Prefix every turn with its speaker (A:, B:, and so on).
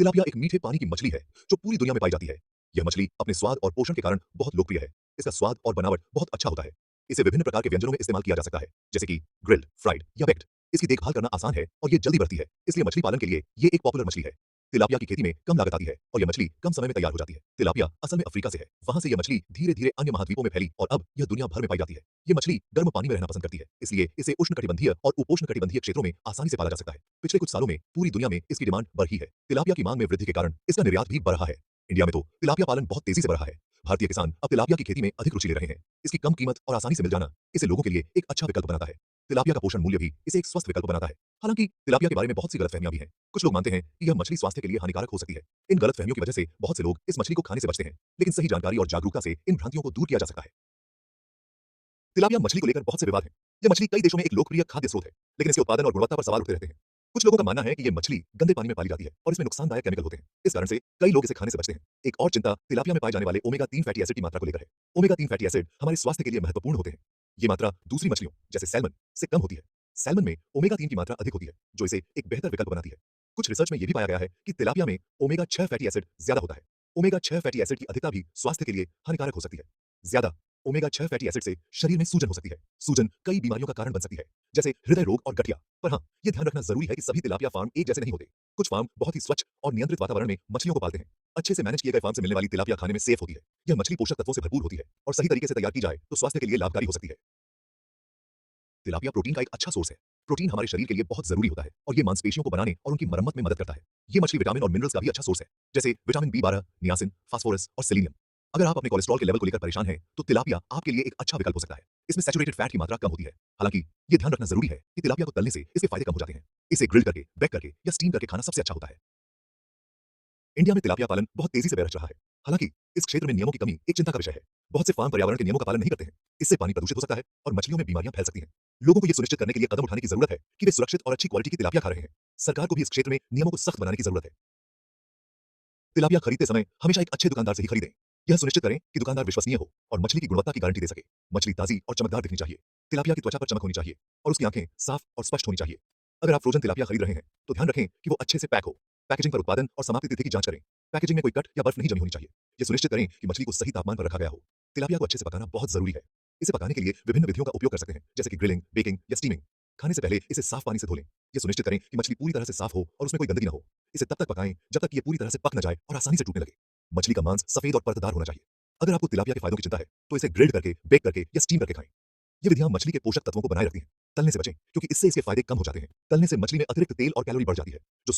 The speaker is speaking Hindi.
A: तिलापिया एक मीठे पानी की मछली है जो पूरी दुनिया में पाई जाती है। यह मछली अपने स्वाद और पोषण के कारण बहुत लोकप्रिय है। इसका स्वाद और बनावट बहुत अच्छा होता है। इसे विभिन्न प्रकार के व्यंजनों में इस्तेमाल किया जा सकता है, जैसे कि ग्रिल्ड, फ्राइड या बेक्ड। इसकी देखभाल करना आसान है और ये जल्दी बढ़ती है, इसलिए मछली पालन के लिए ये एक पॉपुलर मछली है। तिलापिया की खेती में कम लागत आती है और यह मछली कम समय में तैयार हो जाती है। तिलापिया असल में अफ्रीका से है, वहां से यह मछली धीरे धीरे अन्य महाद्वीपों में फैली और अब यह दुनिया भर में पाई जाती है। ये मछली गर्म पानी में रहना पसंद करती है, इसलिए इसे उष्णकटिबंधीय और उपोष्णकटिबंधीय क्षेत्रों में आसानी से पाला जा सकता है। पिछले कुछ सालों में पूरी दुनिया में इसकी डिमांड बढ़ी है। तिलापिया की मांग में वृद्धि के कारण इसका निर्यात भी बढ़ रहा है। इंडिया में तो तिलापिया पालन बहुत तेजी से बढ़ रहा है। भारतीय किसान अब तिलापिया की खेती में अधिक रुचि ले रहे हैं। इसकी कम कीमत और आसानी से मिल जाना इसे लोगों के लिए एक अच्छा विकल्प बनाता है। तिलापिया का पोषण मूल्य भी इसे एक स्वस्थ विकल्प बनाता है। हालांकि तिलापिया के बारे में बहुत सी गलतफहमियां भी हैं। कुछ लोग मानते हैं कि यह मछली स्वास्थ्य के लिए हानिकारक हो सकती है। इन गलतफहमियों की वजह से बहुत से लोग इस मछली को खाने से बचते हैं, लेकिन सही जानकारी और जागरूकता से इन भ्रांतियों को दूर किया जा सकता है। तिलापिया मछली को लेकर बहुत से विवाद हैं। यह मछली कई देशों में एक लोकप्रिय खाद्य स्रोत है, लेकिन इसके उत्पादन और गुणवत्ता पर सवाल उठते रहते हैं। कुछ लोगों का मानना है कि यह मछली गंदे पानी में पाली जाती है और इसमें नुकसानदायक केमिकल होते हैं। इस कारण से कई लोग इसे खाने से बचते हैं। एक और चिंता तिलापिया में पाए जाने वाले ओमेगा 3 फैटी एसिड की मात्रा को लेकर है। ओमेगा 3 फैटी एसिड हमारे स्वास्थ्य के लिए महत्वपूर्ण होते हैं। ये मात्रा दूसरी मछलियों जैसे सैल्मन से कम होती है। सैल्मन में ओमेगा 3 की मात्रा अधिक होती है, जो इसे एक बेहतर विकल्प बनाती है। कुछ रिसर्च में यह भी पाया गया है कि तिलापिया में ओमेगा 6 फैटी एसिड ज्यादा होता है। ओमेगा 6 फैटी एसिड की अधिकता भी स्वास्थ्य के लिए हानिकारक हो सकती है। ज्यादा ओमेगा 6 फैटी एसिड से शरीर में सूजन हो सकती है। सूजन कई बीमारियों का कारण बन सकती है, जैसे हृदय रोग और गठिया। पर हाँ, ये ध्यान रखना जरूरी है कि सभी तिलापिया फार्म एक जैसे नहीं होते। कुछ फार्म बहुत ही स्वच्छ और नियंत्रित वातावरण में मछलियों को पालते हैं। अच्छे से मैनेज किए गए फार्म से मिलने वाली तिलापिया खाने में सेफ होती है। यह मछली पोषक तत्वों से भरपूर होती है और सही तरीके से तैयार की जाए तो स्वास्थ्य के लिए लाभकारी हो सकती है। तिलापिया प्रोटीन का एक अच्छा सोर्स है। प्रोटीन हमारे शरीर के लिए बहुत जरूरी होता है और ये मांसपेशियों को बनाने और उनकी मरम्मत में मदद करता है। ये मछली विटामिन और मिनरल्स का भी अच्छा सोर्स है, जैसे विटामिन B12, नियासिन, फास्फोरस और सेलेनियम। अगर आप अपने कोलेस्ट्रॉल के लेवल को लेकर परेशान हैं, तो तिलापिया आपके लिए एक अच्छा विकल्प हो सकता है। इसमें सैचुरेटेड फैट की मात्रा कम होती है। हालांकि ये ध्यान रखना जरूरी है कि तिलापिया को तलने से इसके फायदे कम हो जाते हैं। इसे ग्रिल करके, बेक करके या स्टीम करके खाना सबसे अच्छा होता है। इंडिया में तिलापिया पालन बहुत तेजी से बढ़ रहा है। हालांकि इस क्षेत्र में नियमों की कमी एक चिंता का विषय है। बहुत से फार्म पर्यावरण के नियमों का पालन नहीं करते हैं। इससे पानी प्रदूषित हो सकता है और मछलियों में बीमारियां फैल सकती हैं। लोगों को यह सुनिश्चित करने के लिए कदम उठाने की जरूरत है कि वे सुरक्षित और अच्छी क्वालिटी की तिलापिया खा रहे हैं। सरकार को भी इस क्षेत्र में नियमों को सख्त बनाने की जरूरत है। तिलापिया खरीदते समय हमेशा एक अच्छे दुकानदार से ही खरीदें। यह सुनिश्चित करें कि दुकानदार विश्वसनीय हो और मछली की गुणवत्ता की गारंटी दे सके। मछली ताजी और चमकदार दिखनी चाहिए। तिलापिया की त्वचा पर चमक होनी चाहिए और उसकी आंखें साफ और स्पष्ट होनी चाहिए। अगर आप फ्रोजन तिलापिया खरीद रहे हैं, तो ध्यान रखें कि वो अच्छे से पैक हो। पैकेजिंग पर उत्पादन और समाप्ति तिथि की जांच करें। पैकेजिंग में कोई कट या बर्फ नहीं जमी होनी चाहिए। यह सुनिश्चित करें कि मछली को सही तापमान पर रखा गया हो। तिलापिया को अच्छे से पकाना बहुत जरूरी है। इसे पकाने के लिए विभिन्न विधियों का उपयोग कर सकते हैं, जैसे कि ग्रिलिंग, बेकिंग या स्टीमिंग। खाने से पहले इसे साफ पानी से धो लें। यह सुनिश्चित करें कि मछली पूरी तरह से साफ हो और उसमें कोई गंदगी न हो। इसे तब तक पकाएं जब तक कि यह पूरी तरह से पक न जाए और आसानी से टूटने लगे। मछली का मांस सफेद और परतदार होना चाहिए। अगर आपको तिलापिया के फायदों की चिंता है, तो इसे ग्रिल्ड करके, बेक करके या स्टीम करके खाएं। ये विधियां मछली के पोषक तत्वों को बनाए रखती हैं। तलने से बचें, क्योंकि इससे इसके फायदे कम हो जाते हैं। तलने से मछली में अतिरिक्त तेल और कैलोरी बढ़ जाती है, जो